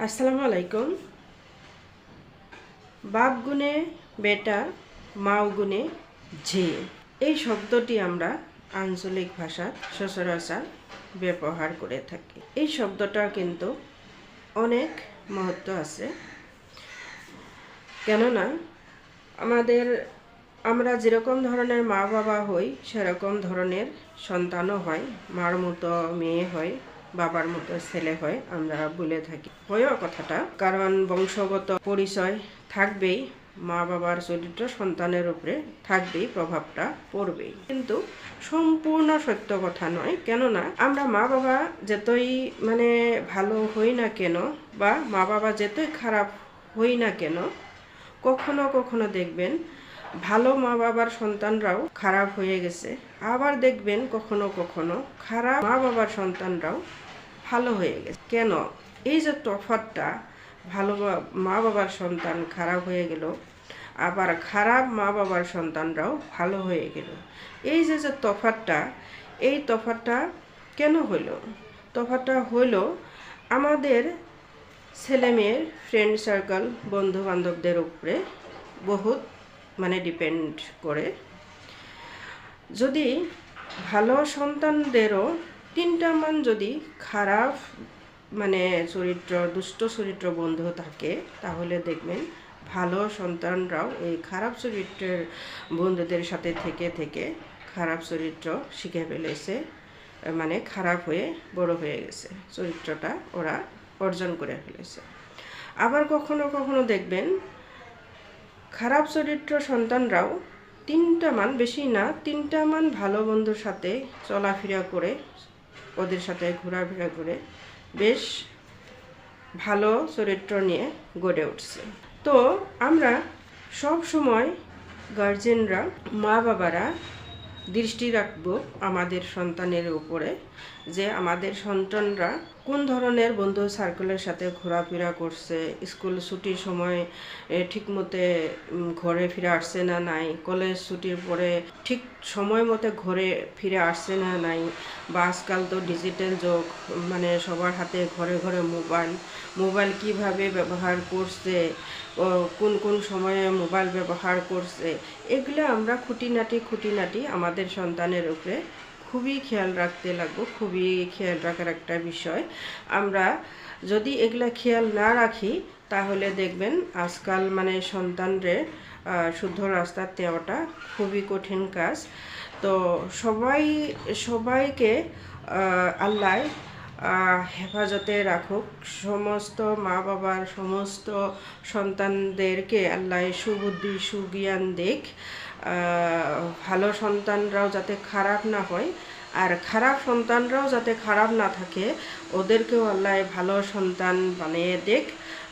আসসালামু আলাইকুম। বাপ গুণে বেটা, মাও গুণে ঝে, এই শব্দটি আমরা আঞ্চলিক ভাষায় সচরাচর ব্যবহার করে থাকি। এই শব্দটার কিন্তু অনেক মহত্ব আছে, কেননা আমরা যেরকম ধরনের মা বাবা হই সেরকম ধরনের সন্তানও হয়। মার মতো মেয়ে হয়, বাবার মতো ছেলে হয়, আমরা বলে থাকি। হয়েও কথাটা, কারণ বংশগত পরিচয় থাকবেই, মা বাবার চরিত্র সন্তানের উপরে থাকবেই, প্রভাবটা পড়বেই। কিন্তু সম্পূর্ণ সত্য কথা নয়, কেননা আমরা মা বাবা যতই ভালো হই না কেন, বা মা বাবা যতই খারাপ হই না কেন, কখনো কখনো দেখবেন ভালো মা বাবার সন্তানরাও খারাপ হয়ে গেছে, আবার দেখবেন কখনো কখনো খারাপ মা বাবার সন্তানরাও ভালো হয়ে গেছে। কেন এই যে তফাৎটা, ভালো মা বাবার সন্তান খারাপ হয়ে গেল, আবার খারাপ মা বাবার সন্তানরাও ভালো হয়ে গেল, এই যে তফাৎটা, এই তফাৎটা কেন হইল? তফাৎটা হইল আমাদের ছেলে মেয়ের ফ্রেন্ড সার্কেল, বন্ধু বান্ধবদের উপরে বহুত ডিপেন্ড করে। যদি ভালো সন্তানদেরও তিনটা মান যদি খারাপ চরিত্র, দুষ্ট চরিত্র বন্ধু থাকে, তাহলে দেখবেন ভালো সন্তানরাও এই খারাপ চরিত্রের বন্ধুদের সাথে থেকে থেকে খারাপ চরিত্র শিখে ফেলেছে, খারাপ হয়ে বড় হয়ে গেছে, চরিত্রটা ওরা অর্জন করে ফেলেছে। আবার কখনো কখনো দেখবেন খারাপ চরিত্র সন্তানরাও তিনটা মান, বেশি না, তিনটা মান ভালো বন্ধুর সাথে চলাফেরা করে, ওদের সাথে ঘোরাফেরা করে বেশ ভালো চরিত্র নিয়ে গড়ে উঠছে। তো আমরা সব সময় গার্জেনরা, মা বাবারা দৃষ্টি রাখবো আমাদের সন্তানের উপরে, যে আমাদের সন্তানরা কোন ধরনের বন্ধু সার্কেলের সাথে ঘোরাফেরা করছে, স্কুল ছুটির সময় ঠিকমতো ঘরে ফিরে আসছে না নাই, কলেজ ছুটির পরে ঠিক সময় মতো ঘরে ফিরে আসছে না নাই, বা আজকাল তো ডিজিটাল যুগ, সবার হাতে ঘরে ঘরে মোবাইল কিভাবে ব্যবহার করছে, কোন কোন সময়ে মোবাইল ব্যবহার করছে, এগুলো আমরা খুঁটিনাটি আমাদের সন্তানের উপরে খুবই খেয়াল রাখতে লাগবো। খুবই খেয়াল রাখার একটা বিষয়। আমরা যদি এগুলা খেয়াল না রাখি, তাহলে দেখবেন আজকাল সন্তানরে শুদ্ধ রাস্তা দেওয়াটা খুবই কঠিন কাজ। তো সবাইকে আল্লাহ হেফাজতে রাখুক। সমস্ত মা বাবার, সমস্ত সন্তানদেরকে আল্লাহ সুবুদ্ধি, সুজ্ঞান দেখ, ভালো সন্তানরাও যাতে খারাপ না হয়, আর খারাপ সন্তানরাও যাতে খারাপ না থাকে, ওদেরকেও আল্লাহ ভালো সন্তান বানিয়ে দেখ,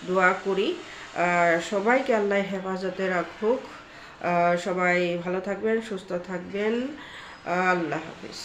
দোয়া করি। সবাইকে আল্লাহ হেফাজতে রাখুক। সবাই ভালো থাকবেন, সুস্থ থাকবেন। আল্লাহ হাফিজ।